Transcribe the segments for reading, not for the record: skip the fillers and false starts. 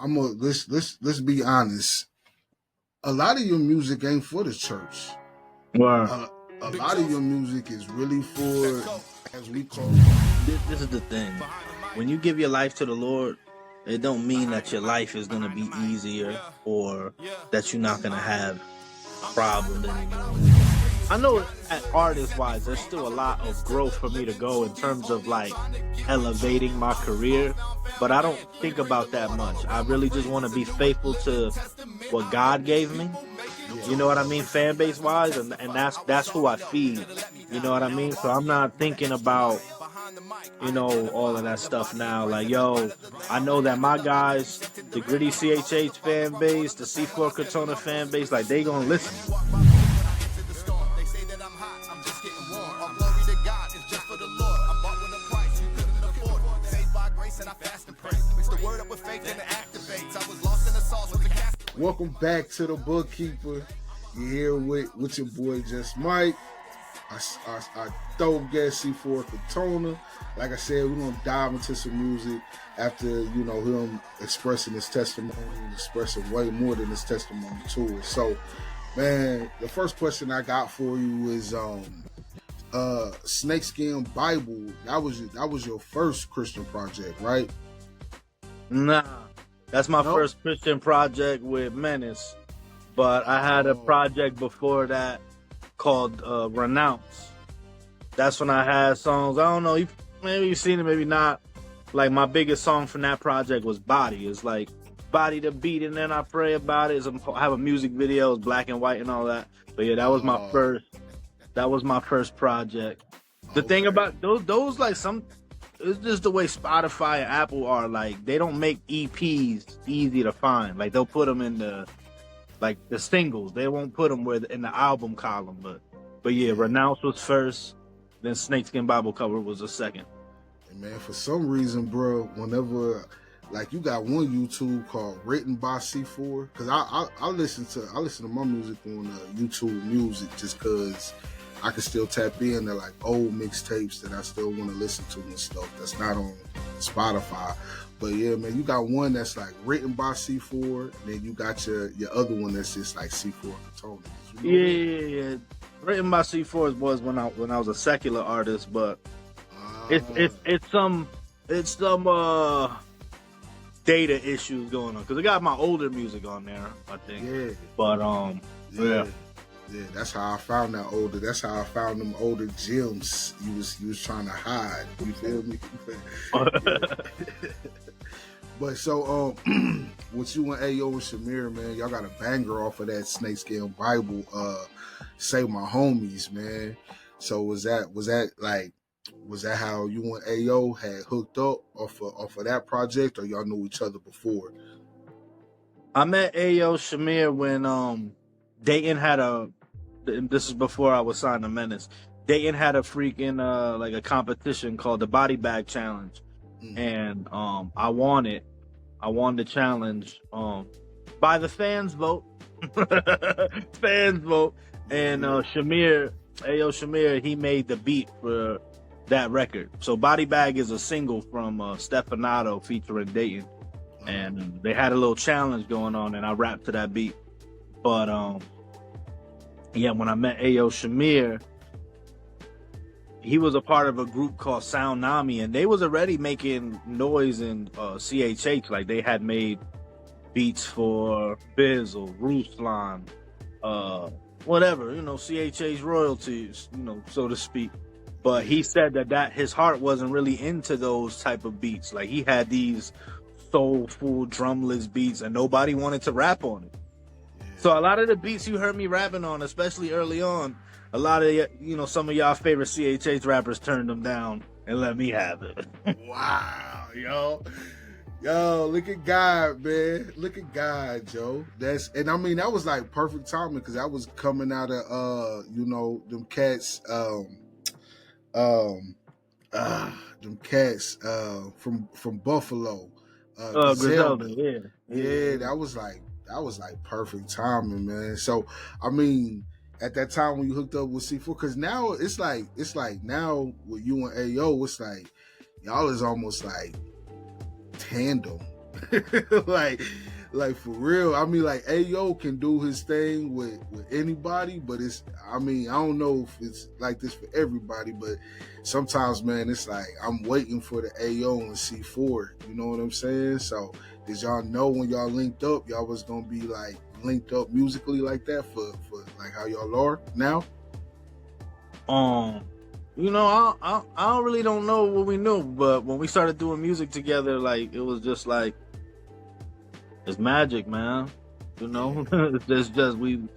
let's be honest. A lot of your music ain't for the church. Wow. A lot of your music is really for, as we call This is the thing. When you give your life to the Lord, it don't mean that your life is gonna be easier or that you're not gonna have problems anymore. I know artist wise, there's still a lot of growth for me to go in terms of like elevating my career, but I don't think about that much. I really just want to be faithful to what God gave me. You know what I mean, fan base wise, and that's who I feed. You know what I mean. So I'm not thinking about all of that stuff now. Like, yo, I know that my guys, the gritty CHH fan base, the C4 Crotona fan base, like they gonna listen. Welcome back to the Bookkeeper. You're here with your boy Just Mike. I dope guest C4 Crotona. Like I said, we're gonna dive into some music after him expressing his testimony and expressing way more than his testimony to us. So, man, the first question I got for you is Snakeskin Bible. That was your first Christian project, right? Nah, that's my first Christian project with Menace. But I had a project before that called Renounce. That's when I had songs. I don't know, maybe you've seen it, maybe not. Like my biggest song from that project was Body. It's like Body the beat, and then I pray about it. I have a music video, it's black and white and all that. But yeah, that was my first. That was my first project. The thing about those like it's just the way Spotify and Apple are. Like they don't make EPs easy to find. Like they'll put them in the singles. They won't put them in the album column. But yeah, Renounce was first. Then Snakeskin Bible Cover was the second. And man, for some reason, bro, whenever like you got one YouTube called Written by C4, because I listen to my music on YouTube Music just because I can still tap into like old mixtapes that I still want to listen to and stuff that's not on Spotify. But yeah, man, you got one that's like written by C4, and then you got your other one that's just like C4 Crotona. Yeah. Written by C4 was when I was a secular artist, but it's some data issues going on because I got my older music on there, I think. Yeah. But yeah. Yeah, that's how I found that older. That's how I found them older gems you was trying to hide. You feel me? But so with you and Ayo and Shamir, man, y'all got a banger off of that Snakeskin Bible, Save My Homies, man. So was that how you and Ayo had hooked up off of that project, or y'all knew each other before? I met Ayo Shamir when Dayton had this is before I was signed to Menace. Dayton had a freaking like a competition called the Body Bag Challenge. And I won the challenge by the fans vote. Fans vote. And Ayo Shamir, he made the beat for that record. So Body Bag is a single from Stefanato featuring Dayton. And they had a little challenge going on, and I rapped to that beat. But yeah, when I met Ayo Shamir, he was a part of a group called Sound Nami, and they was already making noise in CHH. Like they had made beats for Bizzle, Ruslan, whatever, CHH royalties, so to speak. But he said that his heart wasn't really into those type of beats. Like he had these soulful drumless beats, and nobody wanted to rap on it. So a lot of the beats you heard me rapping on, especially early on, a lot of some of y'all favorite CHH rappers turned them down and let me have it. Wow, yo, look at God, man. Look at God, Joe. That was like perfect timing because I was coming out of them cats, from Buffalo. Griselda, yeah, that was like perfect timing, man. So I mean, at that time when you hooked up with C4, because now it's like now with you and Ayo, it's like y'all is almost like tandem like, like for real. I mean, like Ayo can do his thing with anybody, but it's. I mean, I don't know if it's like this for everybody, but sometimes, man, it's like I'm waiting for the Ayo and C4. You know what I'm saying? So, did y'all know when y'all linked up, y'all was gonna be like linked up musically like that for like how y'all are now? You know, I really don't know what we knew, but when we started doing music together, like it was just like it's magic, man. You know, it's just we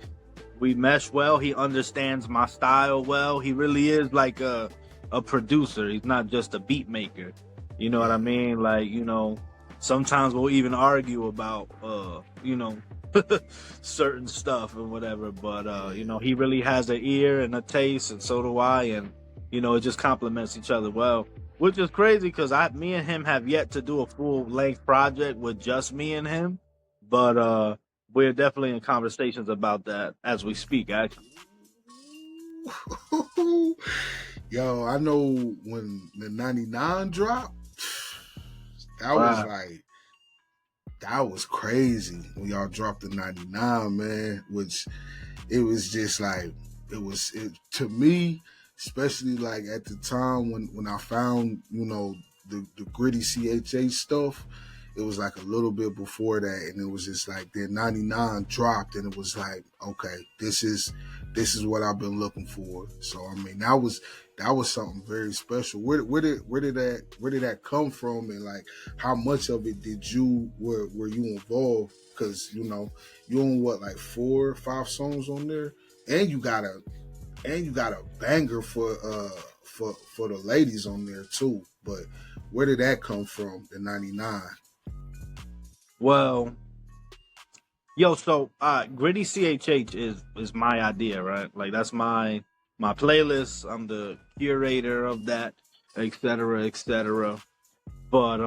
mesh well. He understands my style well. He really is like a producer. He's not just a beat maker. You know what I mean? Like, you know, sometimes we'll even argue about you know, certain stuff and whatever, but you know, he really has an ear and a taste, and so do I, and you know, it just complements each other well, which is crazy because me and him have yet to do a full length project with just me and him, but we're definitely in conversations about that as we speak, actually. Yo, I know when the 99 dropped, that was like, that was crazy when y'all dropped the 99, man, which it was just like, it to me, especially like at the time when I found, you know, the gritty CHH stuff, it was like a little bit before that, and it was just like the 99 dropped, and it was like, okay, this is what I've been looking for. So I mean, that was something very special. Where did that come from, and like how much of it were you involved? Because you know, you own what, like 4 or 5 songs on there, and you got a banger for the ladies on there too. But where did that come from, the 99? Well, yo, so Gritty CHH is my idea, right? Like that's my playlist. I'm the curator of that, etc., etc. But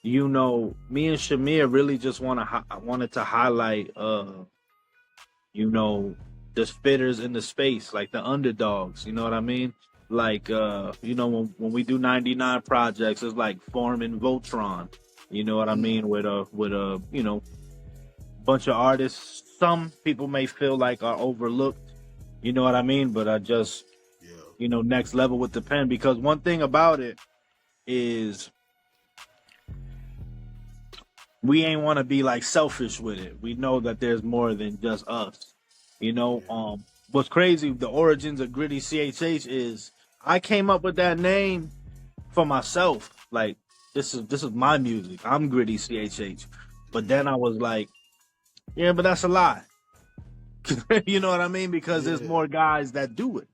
you know, me and Shamir really just wanted to highlight you know, the spitters in the space, like the underdogs, you know what I mean? Like you know, when we do 99 projects, it's like forming Voltron. You know what I mean? With a you know, bunch of artists. Some people may feel like are overlooked. You know what I mean? But I just, you know, next level with the pen, because one thing about it is we ain't want to be like selfish with it. We know that there's more than just us. You know, what's crazy, the origins of Gritty CHH is I came up with that name for myself. Like, this is my music. I'm Gritty CHH. But then I was like, yeah, but that's a lie. You know what I mean? Because there's more guys that do it.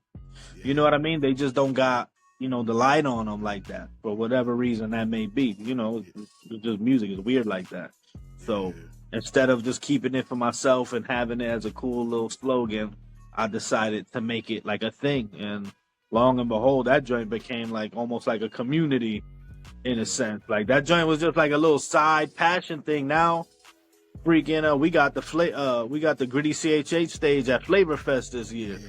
You know what I mean? They just don't got, you know, the light on them like that for whatever reason that may be. You know, it's just music is weird like that. So instead of just keeping it for myself and having it as a cool little slogan, I decided to make it like a thing. And long and behold, that joint became like almost like a community in a sense. Like that joint was just like a little side passion thing. Now, freaking, we got the Gritty CHH stage at Flavor Fest this year.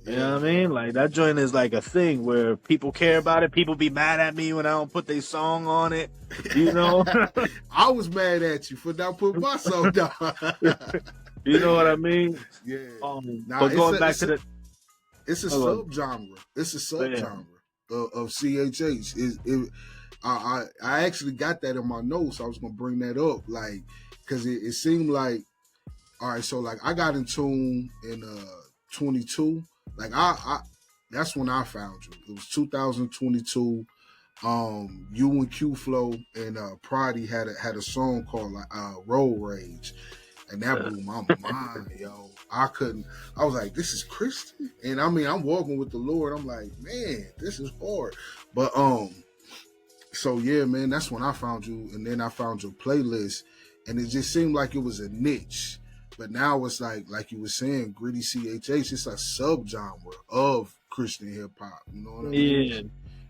You know what I mean? Like that joint is like a thing where people care about it. People be mad at me when I don't put their song on it. You know? I was mad at you for not putting my song down. You know what I mean? Yeah. But going back to the, it's a subgenre. It's a subgenre of CHH. I actually got that in my notes. I was gonna bring that up, like, because it seemed like, all right. So like I got in tune in 22. Like I that's when I found you. It was 2022. You and Q Flow and Prodigy had a song called like Road Rage, and that blew my mind, yo. I was like, this is Christian, and I mean, I'm walking with the Lord. I'm like, man, this is hard. But so yeah, man, that's when I found you, and then I found your playlist, and it just seemed like it was a niche. But now it's like you were saying, Gritty CHH, it's a subgenre of Christian hip hop. You know what I mean? Yeah.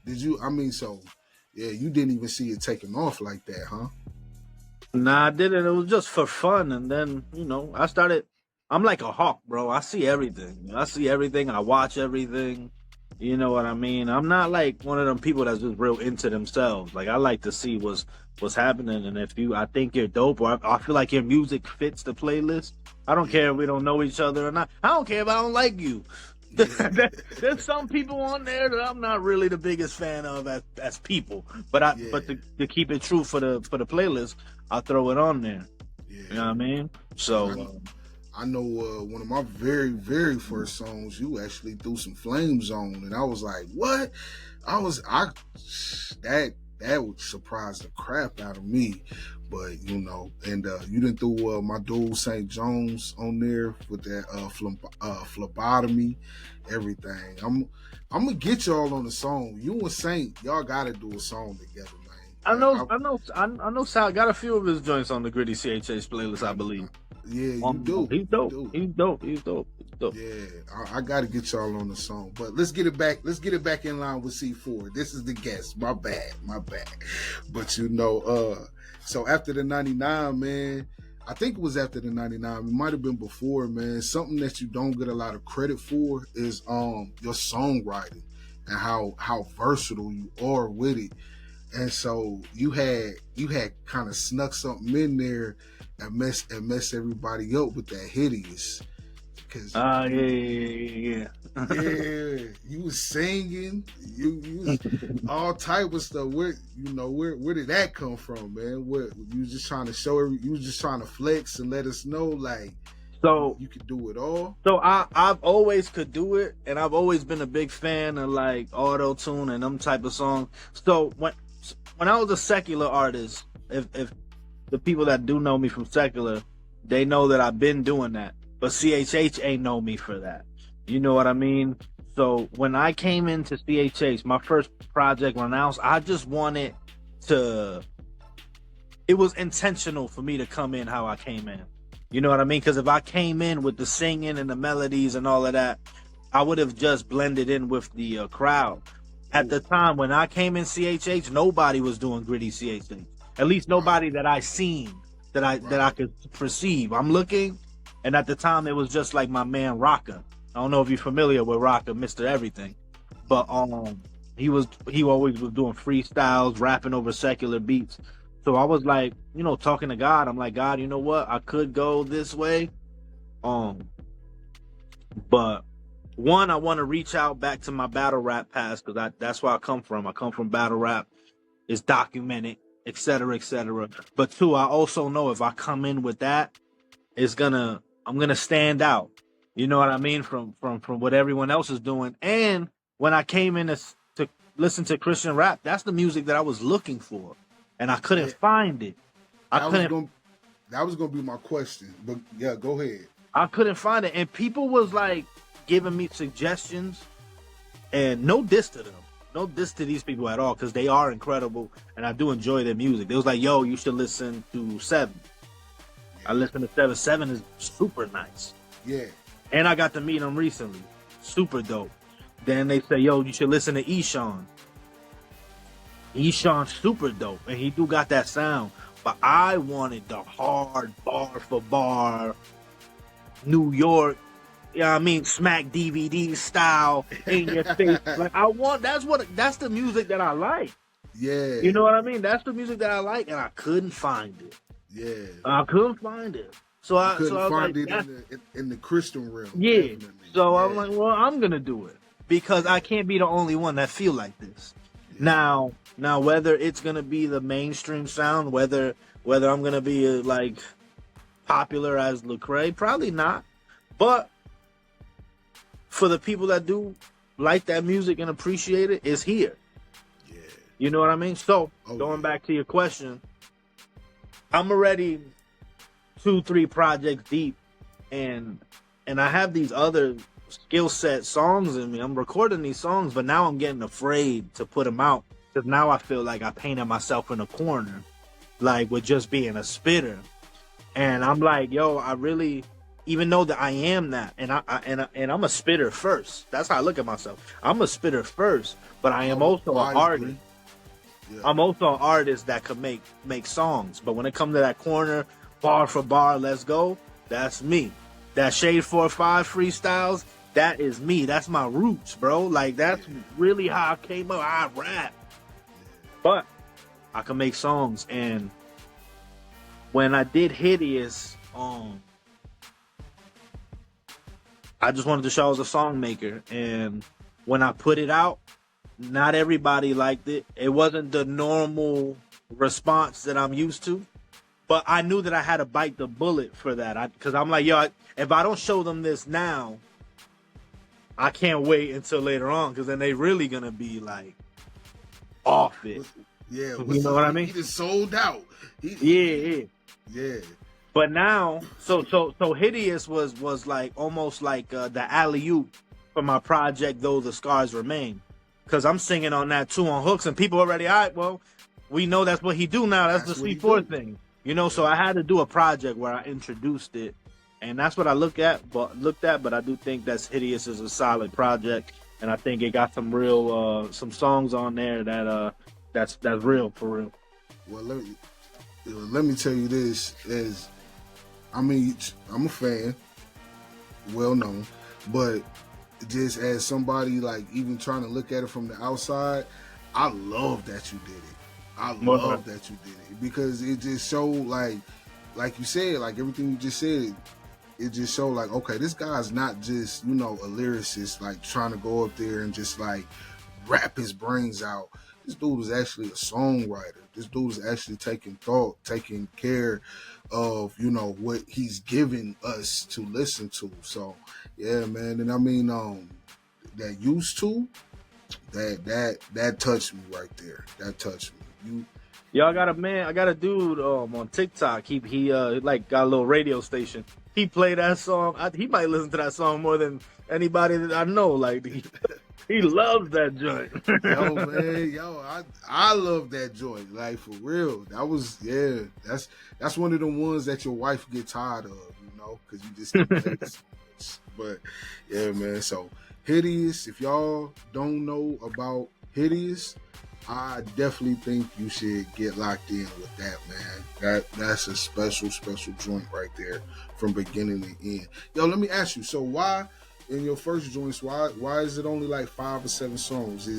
Did you? I mean, so yeah, you didn't even see it taking off like that, huh? Nah, I didn't. It was just for fun, and then you know, I'm like a hawk, bro. I see everything. I watch everything. You know what I mean? I'm not like one of them people that's just real into themselves. Like I like to see what's happening, and if I think you're dope, or I feel like your music fits the playlist. I don't care if we don't know each other or not. I don't care if I don't like you. There's some people on there that I'm not really the biggest fan of as people, but to keep it true for the playlist, I'll throw it on there. Yeah. You know what I mean? So. I know one of my very, very first songs you actually threw some flames on, and I was like, "What?" That would surprise the crap out of me. But you know, and you didn't throw my dude St. Jones on there with that phlebotomy, everything. I'm gonna get y'all on the song. You and Saint, y'all gotta do a song together, man. I know. Sal got a few of his joints on the Gritty CHH playlist, I believe. Yeah, you do. He's dope. He's dope. Yeah, I got to get y'all on the song, but let's get it back. Let's get it back in line with C4. This is the guest. My bad. But you know, so after the 99, man, I think it was after the 99. It might have been before, man. Something that you don't get a lot of credit for is your songwriting and how versatile you are with it. And so you had kind of snuck something in there and mess everybody up with that hideous. Cause yeah. Yeah, you was singing, you was all type of stuff. Where did that come from, man? What you was just trying to show? You was just trying to flex and let us know, like, so you could do it all. So I've always could do it, and I've always been a big fan of like auto tune and them type of songs. So when I was a secular artist, if the people that do know me from secular, they know that I've been doing that. But CHH ain't know me for that. You know what I mean? So when I came into CHH, my first project when I just wanted to, it was intentional for me to come in how I came in. You know what I mean? Because if I came in with the singing and the melodies and all of that, I would have just blended in with the crowd. At the time when I came in CHH, nobody was doing gritty CHH. At least nobody that I seen that I could perceive. I'm looking, and at the time it was just like my man Rocka. I don't know if you're familiar with Rocka, Mr. Everything, but he always was doing freestyles, rapping over secular beats. So I was like, you know, talking to God. I'm like, God, you know what? I could go this way, but one, I want to reach out back to my battle rap past because that's where I come from. I come from battle rap. It's documented, et cetera, et cetera. But two, I also know if I come in with that, I'm gonna stand out. You know what I mean? From what everyone else is doing. And when I came in to listen to Christian rap, that's the music that I was looking for, and I couldn't find it. That was gonna be my question, but yeah, go ahead. I couldn't find it, and people was like giving me suggestions, and no diss to them. No diss to these people at all, because they are incredible, and I do enjoy their music. They was like, yo, you should listen to 7. I listened to 7. 7 is super nice. Yeah. And I got to meet him recently. Super dope. Then they say, yo, you should listen to Eshon. Eshon's super dope, and he do got that sound. But I wanted the hard bar for bar, New York, you know what I mean, smack DVD style in your face. Like that's the music that I like. Yeah. You know what I mean? That's the music that I like, and I couldn't find it. Yeah. I couldn't find it. So I couldn't find it in the Christian realm. Yeah. Definitely. So I'm like, well, I'm gonna do it because I can't be the only one that feel like this. Yeah. Now whether it's gonna be the mainstream sound, whether I'm gonna be like popular as Lecrae, probably not. But for the people that do like that music and appreciate it, it's here. Yeah. You know what I mean? So going back to your question, I'm already 2-3 projects deep, and I have these other skill set songs in me. I'm recording these songs, but now I'm getting afraid to put them out because now I feel like I painted myself in a corner, like with just being a spitter. And I'm like, yo, I really, even though that I am that, and I'm a spitter first. That's how I look at myself. I'm a spitter first, but I am also an artist. Yeah. I'm also an artist that could make songs. But when it comes to that corner, bar for bar, let's go, that's me. That Shade 4-5 freestyles, that is me. That's my roots, bro. Like that's really how I came up. I rap, but I can make songs. And when I did Hideous, I just wanted to show I was a song maker. And when I put it out, not everybody liked it. It wasn't the normal response that I'm used to. But I knew that I had to bite the bullet for that. Because I'm like, yo, if I don't show them this now, I can't wait until later on. Because then they really going to be like off it. Yeah. You know what I mean? He just sold out. Yeah. But now, so Hideous was like almost like the alley-oop for my project, Though the Scars Remain. Because I'm singing on that too on hooks. And people already, all right, well, we know that's what he do now. That's the C4 thing. You know, so I had to do a project where I introduced it, and that's what I looked at. But I do think that Hideous is a solid project, and I think it got some real some songs on there that that's real for real. Well, let me tell you this: I mean, I'm a fan, well known, but just as somebody like even trying to look at it from the outside, I love that you did it. I love that you did it because it just showed like you said, like everything you just said, it just showed like, okay, this guy's not just, you know, a lyricist, like trying to go up there and just like rap his brains out. This dude is actually a songwriter. This dude is actually taking care of, you know, what he's giving us to listen to. So yeah, man. And I mean, that used to, that touched me right there. That touched me. I got a dude on TikTok. He like got a little radio station. He played that song. He might listen to that song more than anybody that I know. Like he loves that joint. Yo, man, I love that joint. Like for real. That was that's one of the ones that your wife get tired of, you know, because you just keep playing so much. But yeah, man. So Hideous. If y'all don't know about Hideous, I definitely think you should get locked in with that, man. That's a special joint right there from beginning to end. Yo, let me ask you, so why in your first joints, why is it only like 5 or 7 songs?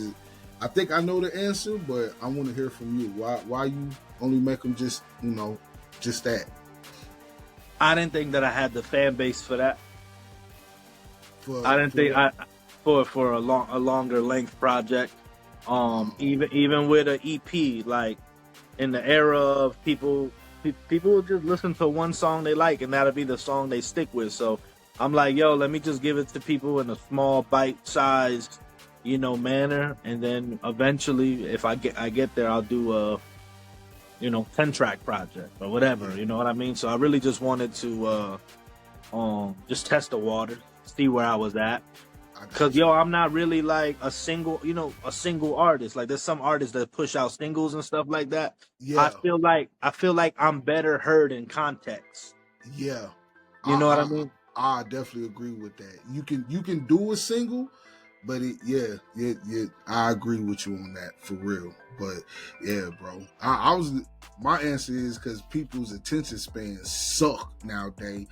I think I know the answer, but I want to hear from you. Why you only make them just, you know, just that? I didn't think that I had the fan base for that. For a longer length project. Even with an EP, like in the era of people will just listen to one song they like, and that'll be the song they stick with. So I'm like, yo, let me just give it to people in a small, bite-sized, you know, manner, and then eventually, if I get there, I'll do a, you know, 10-track project or whatever. You know what I mean? So I really just wanted to just test the water, see where I was at. Cause I'm not really like a single artist. Like there's some artists that push out singles and stuff like that. Yeah. I feel like I'm better heard in context. Yeah. You know what I mean? I definitely agree with that. You can do a single, but I agree with you on that for real. But yeah, bro, my answer is because people's attention spans suck nowadays.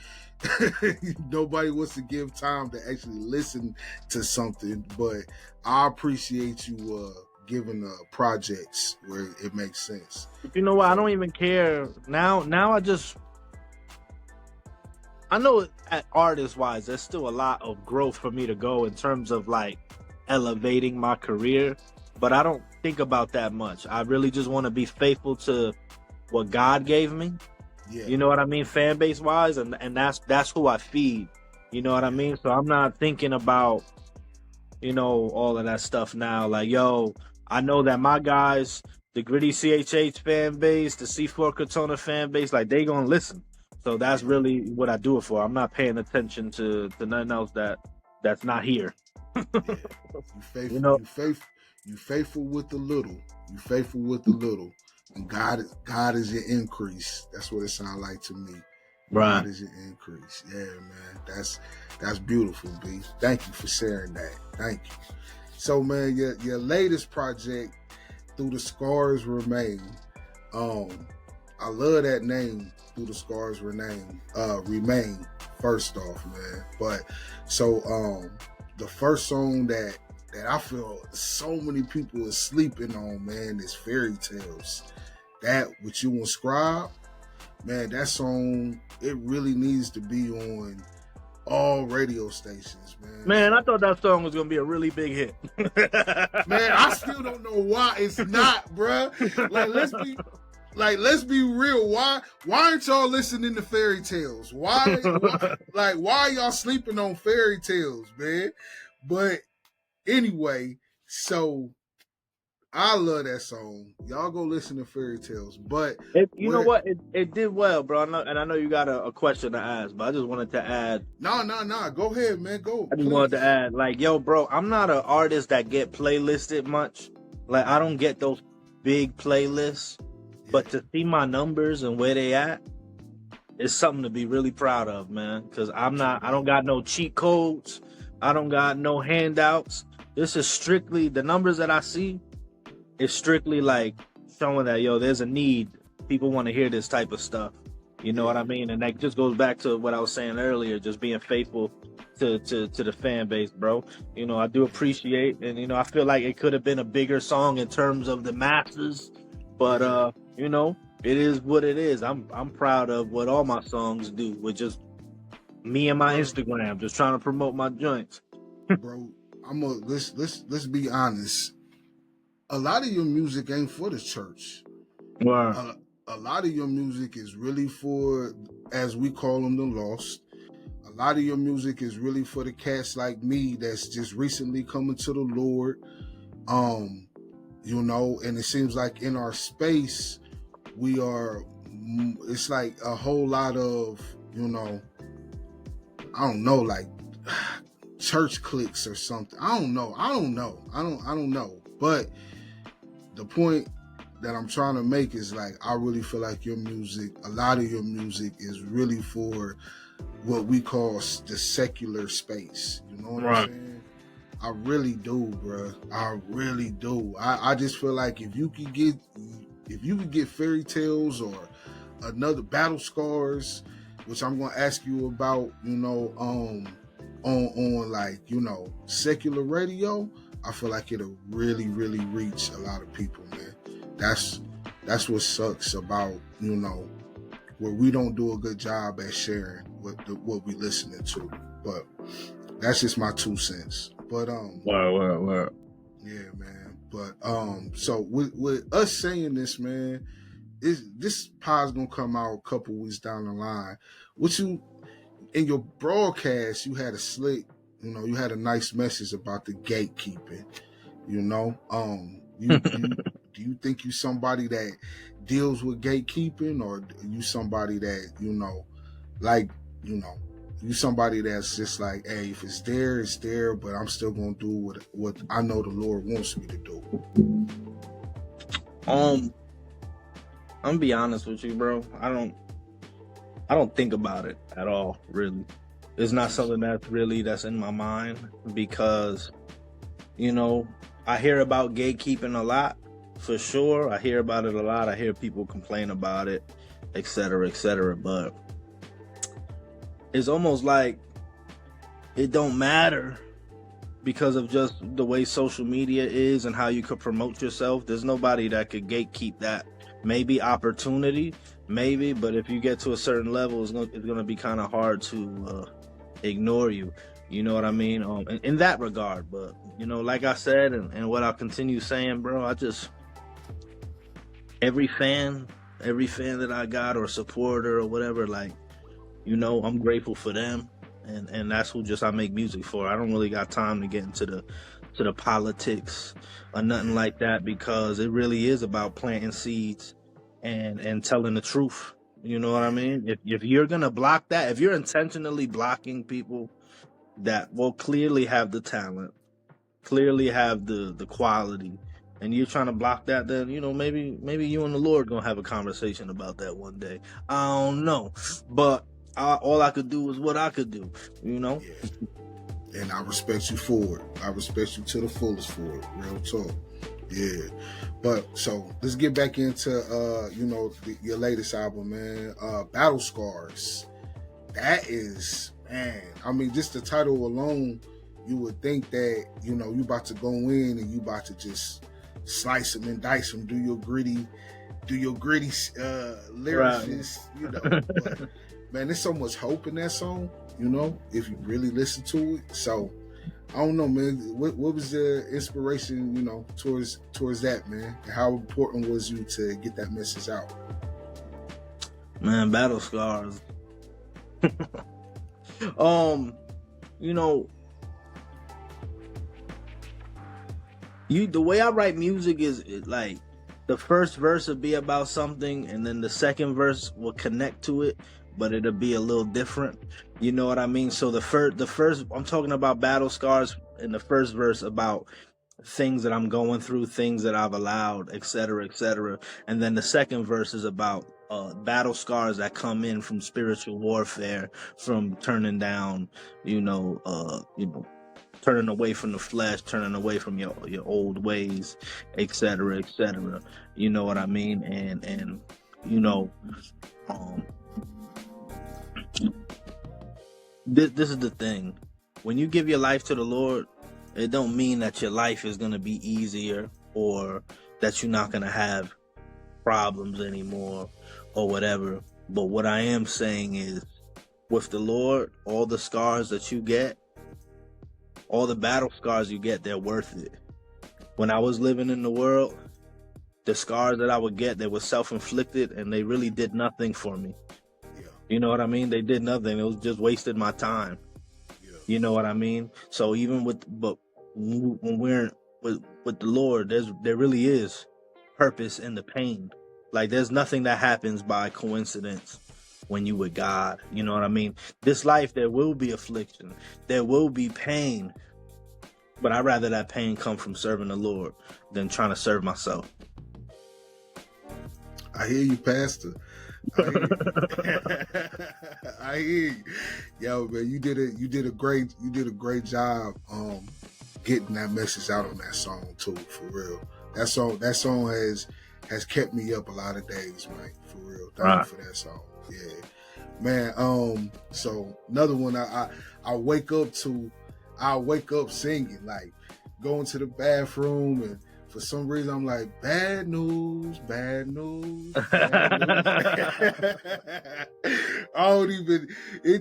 Nobody wants to give time to actually listen to something, but I appreciate you giving projects where it makes sense. You know what? I don't even care now. I know at artist wise, there's still a lot of growth for me to go in terms of like elevating my career, but I don't think about that much. I really just want to be faithful to what God gave me. Yeah. You know what I mean? Fan base wise, and that's who I feed. You know what I mean? So I'm not thinking about, you know, all of that stuff now. Like, yo, I know that my guys, the Gritty CHH fan base, the C4 Crotona fan base, like they gonna listen. So that's really what I do it for. I'm not paying attention to nothing else that's not here. Yeah. You faithful, you know? You faithful with the little. You faithful with the little. And God is your increase. That's what it sounds like to me. Right. God is your increase. Yeah, man. That's beautiful, B. Thank you for sharing that. Thank you. So, man, your latest project, Through the Scars Remain. I love that name, Through the Scars Remain. first off, man. But so the first song that I feel so many people are sleeping on, man, is Fairy Tales. That with you and Scribe, man, that song, it really needs to be on all radio stations, man. Man, I thought that song was gonna be a really big hit. Man, I still don't know why it's not, bruh. Let's be real. Why aren't y'all listening to Fairy Tales? Why are y'all sleeping on Fairy Tales, man? But anyway, so I love that song. Y'all go listen to Fairy Tales. But you know what? It did well, bro. I know you got a question to ask, but I just wanted to add. No. Go ahead, man. Go. I just wanted to add, like, yo, bro, I'm not an artist that get playlisted much. Like, I don't get those big playlists. But to see my numbers and where they at, it's something to be really proud of, man. Because I don't got no cheat codes. I don't got no handouts. This is strictly, the numbers that I see, it's strictly like showing that, yo, there's a need. People want to hear this type of stuff. You know what I mean? And that just goes back to what I was saying earlier, just being faithful to the fan base, bro. You know, I do appreciate, and, you know, I feel like it could have been a bigger song in terms of the masses. But, you know, it is what it is. I'm proud of what all my songs do with just me and my Instagram, just trying to promote my joints. Bro, let's be honest. A lot of your music ain't for the church. Wow. A lot of your music is really for, as we call them, the lost. A lot of your music is really for the cats like me that's just recently coming to the Lord. You know, and it seems like in our space, it's like a whole lot of, you know, I don't know, like church cliques or something. I don't know. But the point that I'm trying to make is, like, I really feel like your music, a lot of your music is really for what we call the secular space. You know what I'm saying? I really do, bro. I really do. I just feel like if you could get Fairy Tales or another Battle Scars, which I'm gonna ask you about, you know, on like, you know, secular radio, I feel like it'll really, really reach a lot of people, man. That's what sucks about, you know, where we don't do a good job at sharing what we listening to. But that's just my 2 cents. But Wow. yeah, man. But so with us saying this, man, this pod's gonna come out a couple weeks down the line. What you in your broadcast, you had a slick, you know, you had a nice message about the gatekeeping. You know, do you think you somebody that deals with gatekeeping, or you somebody that, you know, like, you know, you somebody that's just like, hey, if it's there, it's there, but I'm still gonna do what I know the Lord wants me to do? I'm gonna be honest with you, bro. I don't think about it at all, really. It's not something that's in my mind, because, you know, I hear about gatekeeping a lot, for sure. I hear about it a lot. I hear people complain about it, et cetera, but it's almost like it don't matter because of just the way social media is and how you could promote yourself. There's nobody that could gatekeep that. Maybe opportunity, maybe, but if you get to a certain level, it's going to be kind of hard to ignore you. You know what I mean? In that regard. But, you know, like I said, and what I'll continue saying, bro, every fan that I got, or supporter or whatever, like, you know, I'm grateful for them, and that's who just I make music for. I don't really got time to get into the politics or nothing like that, because it really is about planting seeds and telling the truth. You know what I mean? If you're gonna block that, if you're intentionally blocking people that will clearly have the talent, clearly have the quality, and you're trying to block that, then, you know, maybe you and the Lord gonna have a conversation about that one day. I don't know, but all I could do is what I could do, you know? Yeah. And I respect you for it. I respect you to the fullest for it. Real talk. Yeah. But so let's get back into, you know, your latest album, man. Battle Scars. that is, man. I mean, just the title alone, you would think that, you know, you about to go in and you about to just slice them and dice them, do your gritty lyricist, you know. But man, there's so much hope in that song, you know, if you really listen to it. So I don't know, man. What was the inspiration, you know, towards that, man? And how important was you to get that message out? Man, battle scars. You know, the way I write music is like the first verse will be about something, and then the second verse will connect to it, but it'll be a little different. You know what I mean? So the first I'm talking about battle scars in the first verse about things that I'm going through, things that I've allowed, etc., etc. And then the second verse is about battle scars that come in from spiritual warfare, from turning down, turning away from the flesh, turning away from your old ways, etc., etc. You know what I mean? And you know, this is the thing. When you give your life to the Lord, it don't mean that your life is gonna be easier or that you're not gonna have problems anymore or whatever. But what I am saying is, with the Lord, all the scars that you get, all the battle scars you get, they're worth it. When I was living in the world, the scars that I would get, they were self-inflicted and they really did nothing for me. Yeah. You know what I mean? They did nothing. It was just wasted my time. Yeah. You know what I mean? So even when we're with the Lord, there really is purpose in the pain. Like, there's nothing that happens by coincidence when you with God. You know what I mean? This life, there will be affliction. There will be pain. But I'd rather that pain come from serving the Lord than trying to serve myself. I hear you, Pastor. I hear you. Yo, man, you did a great job getting that message out on that song too, for real. That song has kept me up a lot of days, man, for real. Thank you for that song. Yeah. Man, so another one I wake up singing, like going to the bathroom, and for some reason I'm like, bad news, bad news, bad news. I don't even, it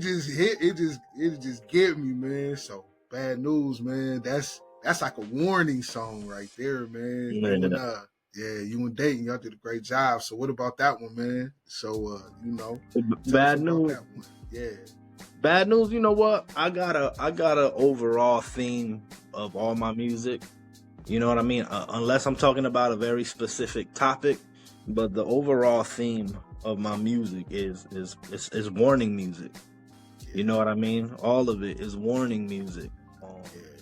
just get me, man. So bad news, man. That's like a warning song right there, man. You and Dayton, y'all did a great job. So what about that one, man? So bad news. That one. Yeah. Bad news, you know what? I got a overall theme of all my music. You know what I mean? Unless I'm talking about a very specific topic, but the overall theme of my music is warning music. Yeah. You know what I mean? All of it is warning music.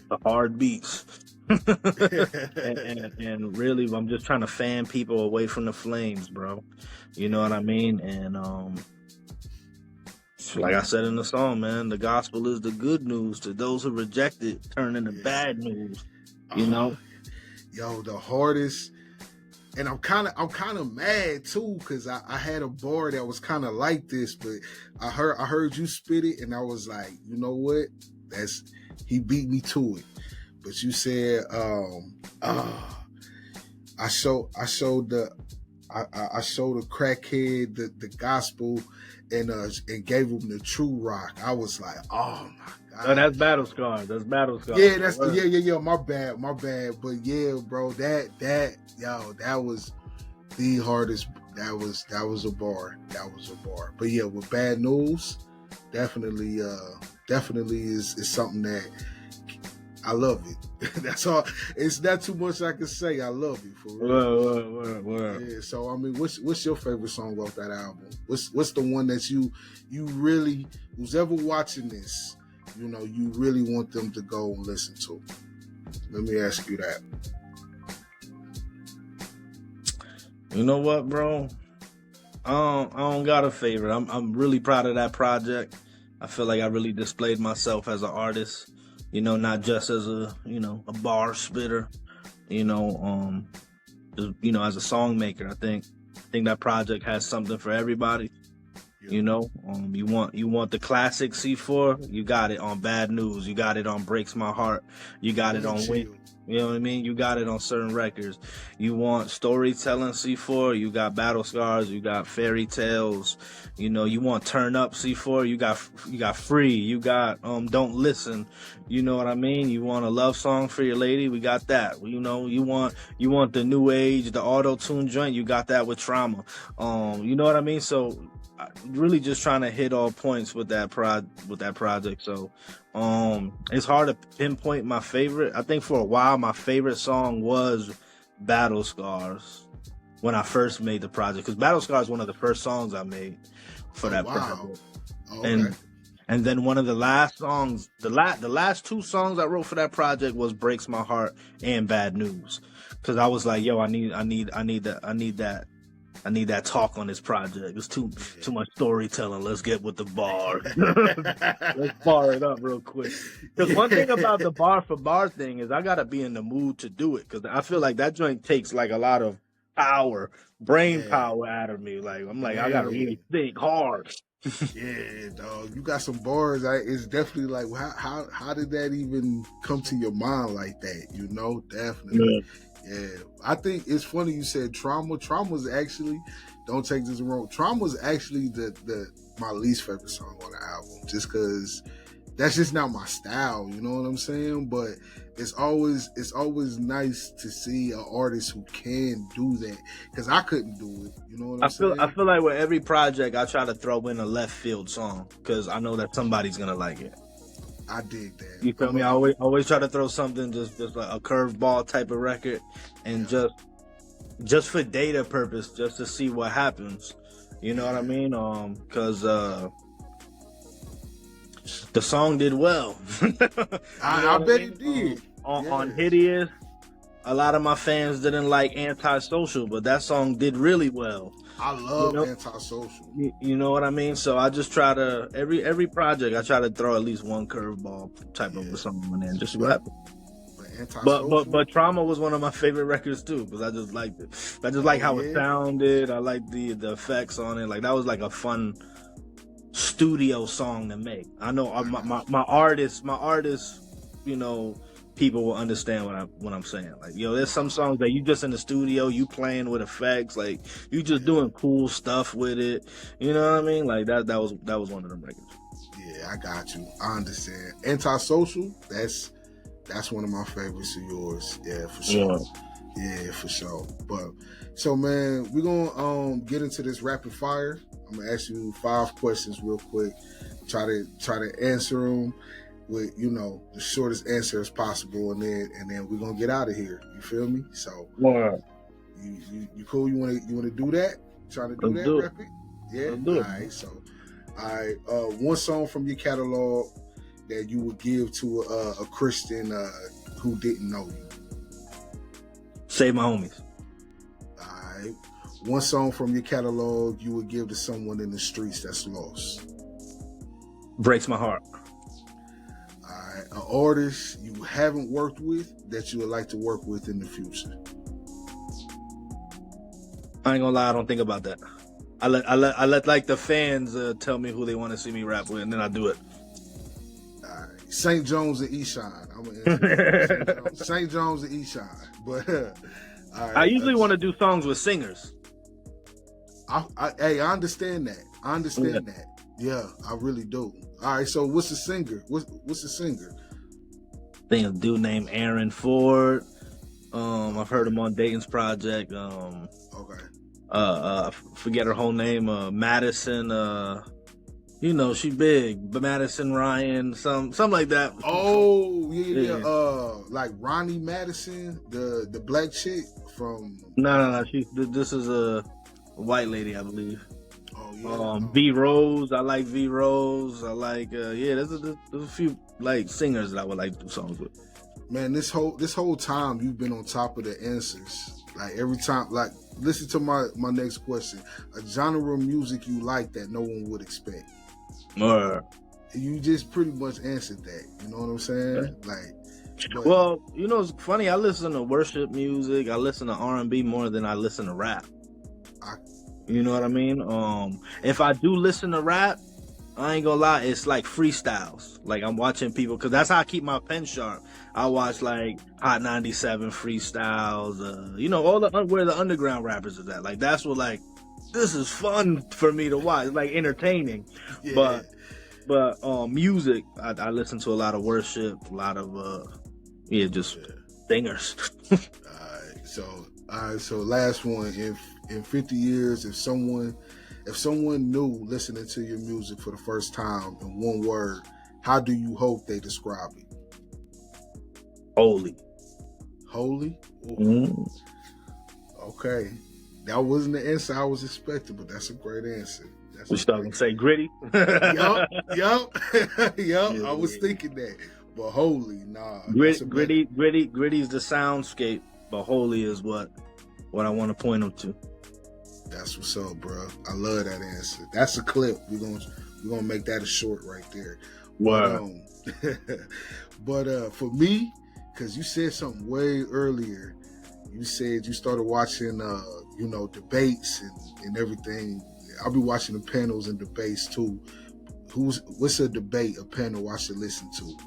The hard beats. and really, I'm just trying to fan people away from the flames, bro. You know what I mean? And like I said in the song, man, the gospel is the good news to those who reject it, turn into bad news. You know? Yo, the hardest, and I'm kind of mad too, because I had a bar that was kind of like this, but I heard you spit it, and I was like, you know what? He beat me to it. But you said, I showed the crackhead the gospel and gave him the true rock. I was like, oh my God. Oh, that's battle scars. That's battle scars. Yeah, yeah. My bad. But yeah, bro, that was the hardest. That was a bar. But yeah, with bad news, definitely is something that I love it. That's all. It's not too much I can say. I love it, for real. Well. Yeah. So I mean, what's your favorite song off that album? What's the one that you really, who's ever watching this, you really want them to go and listen to? Let me ask you that. You know what, bro? I don't got a favorite. I'm really proud of that project. I feel like I really displayed myself as an artist. Not just as a bar spitter, as a song maker. I think that project has something for everybody. You know, you want the classic C4, you got it on Bad News, you got it on Breaks My Heart, you got it on Win. You know what I mean? You got it on certain records. You want storytelling C4, you got Battle Scars, you got Fairy Tales. You know, you want Turn Up C4, you got Free, you got Don't Listen. You know what I mean? You want a love song for your lady, we got that. You know, you want the new age, the auto-tune joint, you got that with Trauma. You know what I mean? So really just trying to hit all points with that project. So it's hard to pinpoint my favorite. I think for a while my favorite song was Battle Scars when I first made the project, because Battle Scars is one of the first songs I made for that project. Okay. And then one of the last songs, the last two songs I wrote for that project was Breaks My Heart and Bad News, because I was like, yo, I need that talk on this project. It's too much storytelling. Let's get with the bar. Let's bar it up real quick. Because one thing about the bar for bar thing is I gotta be in the mood to do it. Because I feel like that joint takes like a lot of brain power out of me. Like I'm like, I gotta really think hard. Yeah, dog. You got some bars. It's definitely like, how did that even come to your mind like that? You know, definitely. Yeah, I think it's funny you said Trauma. Trauma's actually, don't take this wrong, Trauma's actually my least favorite song on the album, just because that's just not my style, you know what I'm saying? But it's always nice to see an artist who can do that, because I couldn't do it, you know what I'm saying? I feel like with every project I try to throw in a left field song, because I know that somebody's gonna like it. I dig that. You feel me? I always try to throw something just like a curveball type of record, and just for data purpose, just to see what happens. You know what I mean? Because the song did well. I bet it did. On Hideous, a lot of my fans didn't like Antisocial, but that song did really well. I love Antisocial. You know what I mean? So I just try to every project I try to throw at least one curveball type of song in there, and just see what happens. But Trauma was one of my favorite records too, because I just liked it. I just like how it sounded. I like the effects on it. Like that was like a fun studio song to make. I know my artists, you know, people will understand what I'm saying. Like, yo, there's some songs that you just in the studio, you playing with effects, like you just doing cool stuff with it. You know what I mean? Like that was one of them records. Yeah, I got you. I understand. Antisocial, that's one of my favorites of yours. Yeah, for sure. Yeah, for sure. But so man, we're gonna get into this rapid fire. I'm gonna ask you 5 questions real quick. Try to answer them with, you know, the shortest answer as possible, and then we're gonna get out of here. You feel me? So you cool? You wanna do that? Try to do that rapid? Yeah. All right. So one song from your catalog that you would give to a Christian who didn't know you. Save My Homies. All right. One song from your catalog you would give to someone in the streets that's lost. Breaks My Heart. An artist you haven't worked with that you would like to work with in the future. I ain't gonna lie, I don't think about that. I let like the fans tell me who they want to see me rap with, and then I do it. All right. St. Jones and Eshon. I'm gonna St. Jones and Eshon. But all right, I usually want to do songs with singers. I understand that. I understand that. Yeah, I really do. All right, so what's the singer? What's the singer? I think a dude named Aaron Ford. I've heard him on Dayton's project. Okay. Forget her whole name. Madison. You know, she big, but Madison Ryan, something like that. Oh yeah. Like Ronnie Madison, the black chick from. No. This is a white lady, I believe. Oh yeah. V Rose, I like V Rose. I like there's a few like singers that I would like to do songs with. Man, this whole time you've been on top of the answers. Like every time, like listen to my next question. A genre of music you like that no one would expect. You just pretty much answered that. You know what I'm saying? Like, well, you know, it's funny. I listen to worship music. I listen to R&B more than I listen to rap. You know what I mean? If I do listen to rap, I ain't gonna lie, it's like freestyles. Like I'm watching people, cause that's how I keep my pen sharp. I watch like Hot 97 freestyles, you know, all the where the underground rappers is at. Like that's what like this is fun for me to watch. It's like entertaining. Yeah. But music, I listen to a lot of worship, a lot of just singers. All right, so last one. If in 50 years, if someone new listening to your music for the first time in one word, how do you hope they describe it? Holy. Holy? Mm. Okay. That wasn't the answer I was expecting, but that's a great answer. We starting to say gritty. Yup. I was thinking that, but holy, nah. Gritty is the soundscape, but holy is what I want to point them to. That's what's up, bro. I love that answer. That's a clip. We're gonna make that a short right there. Wow. But for me, because you said something way earlier, you said you started watching debates and everything. I'll be watching the panels and debates too. What's a debate, a panel I should listen to?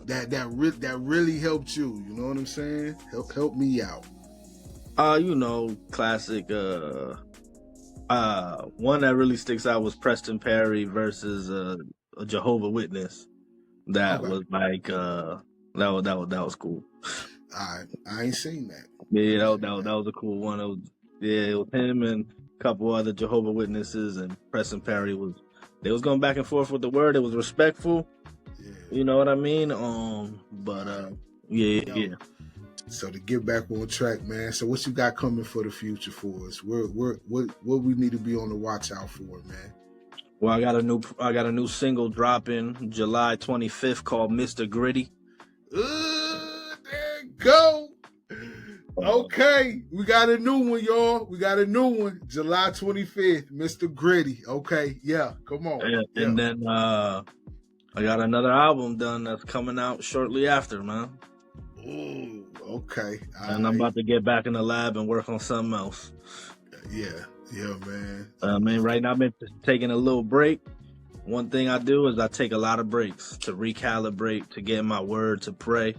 that really helped you. You know what I'm saying? Help me out. Classic. One that really sticks out was Preston Perry versus a Jehovah Witness. That was like that was cool. I ain't seen that. Yeah, that was a cool one. It was him and a couple other Jehovah Witnesses, and Preston Perry they was going back and forth with the word. It was respectful. Yeah. You know what I mean? Yeah. So to get back on track, man. So what you got coming for the future for us? What we need to be on the watch out for, man? Well, I got a new single dropping July 25th called Mr. Gritty. There you go. Okay, we got a new one, y'all. We got a new one, July 25th, Mr. Gritty. Okay, yeah, come on. And then I got another album done that's coming out shortly after, man. Ooh, okay. And I'm about to get back in the lab and work on something else. Yeah, man. Right now I've been taking a little break. One thing I do is I take a lot of breaks to recalibrate, to get in my word, to pray.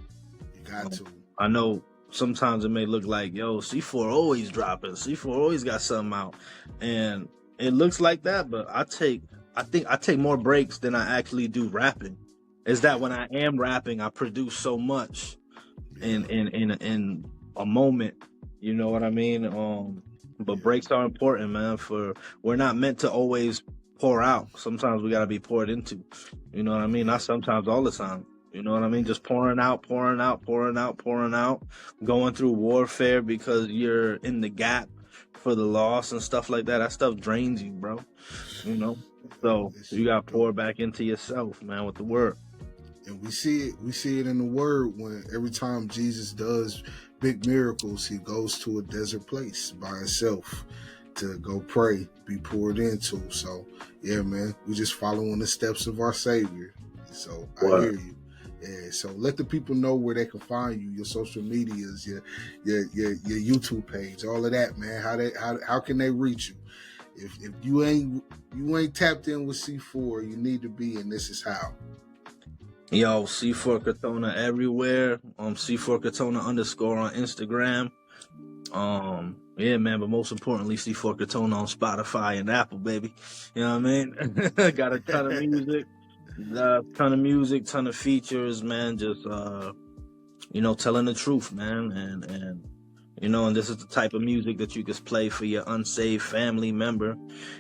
You got to. I know sometimes it may look like, C4 always dropping. C4 always got something out. And it looks like that, but I think I take more breaks than I actually do rapping. Is that when I am rapping, I produce so much in a moment. You know what I mean? But breaks are important, man. We're not meant to always pour out. Sometimes we gotta be poured into. You know what I mean? Not sometimes, all the time. You know what I mean? Just pouring out, going through warfare because you're in the gap for the loss and stuff like that. That stuff drains you, bro. You know? So you got to pour back into yourself, man, with the word. And we see it in the word when every time Jesus does big miracles, he goes to a desert place by himself to go pray, be poured into. So, yeah, man, we just following the steps of our Savior. So I hear you. Yeah, so let the people know where they can find you, your social medias, your YouTube page, all of that, man. How can they reach you? If you ain't tapped in with C4, you need to be, and this is how. Yo, C4 Crotona everywhere. C4 Crotona _ on Instagram. Yeah, man, but most importantly, C4 Crotona on Spotify and Apple, baby. You know what I mean? Got a ton of music. Ton of features, man. Just telling the truth, man. And this is the type of music that you can play for your unsaved family member,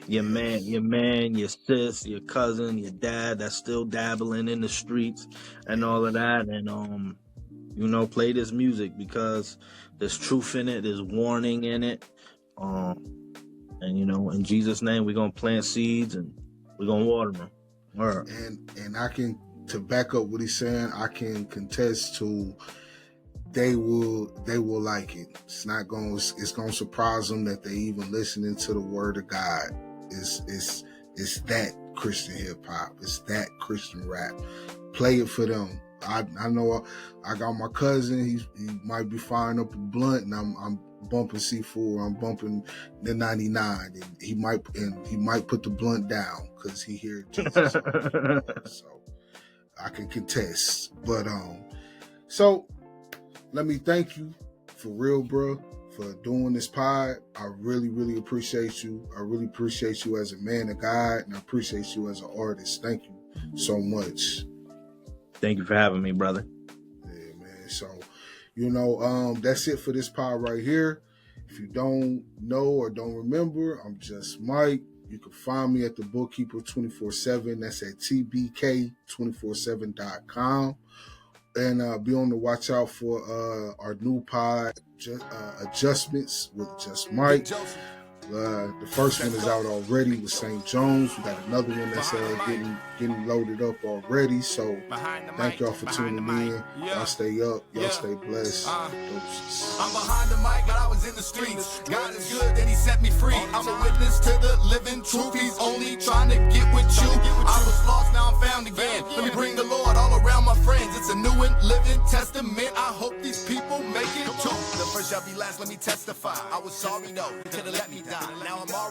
your man, your sis, your cousin, your dad that's still dabbling in the streets and all of that. And play this music because there's truth in it, there's warning in it. In Jesus' name, we're gonna plant seeds and we're gonna water them. Right. And I can, to back up what he's saying, I can contest to they will like it. It's gonna surprise them that they even listening to the word of God. It's that Christian hip hop. It's that Christian rap. Play it for them. I know I got my cousin. He might be firing up a blunt, and I'm bumping C4. I'm bumping the 99, and he might put the blunt down because he heard Jesus. So I can contest. But so let me thank you for real, bro, for doing this pod. I really, really appreciate you. I really appreciate you as a man of God, and I appreciate you as an artist. Thank you so much. Thank you for having me, brother. Yeah, man. So, that's it for this pod right here. If you don't know or don't remember, I'm just Mike. You can find me at the Bookkeeper 24/7. That's at tbk247.com. And be on the watch out for our new pod, Adjustments with Just Mike. The first one is out already with St. Jones. We got another one that's getting loaded up already. So thank y'all for tuning in. Y'all stay up. Y'all stay blessed. Doses. I'm behind the mic, but I was in the streets. God is good, and he set me free. I'm a witness to the living truth. He's only trying to get with you. I was lost, now I'm found again. Let me bring the Lord all around my friends. It's a new and living testament. I hope these people make it too. The first shall be last, let me testify. I was sorry, no, till they let me die. Now I'm all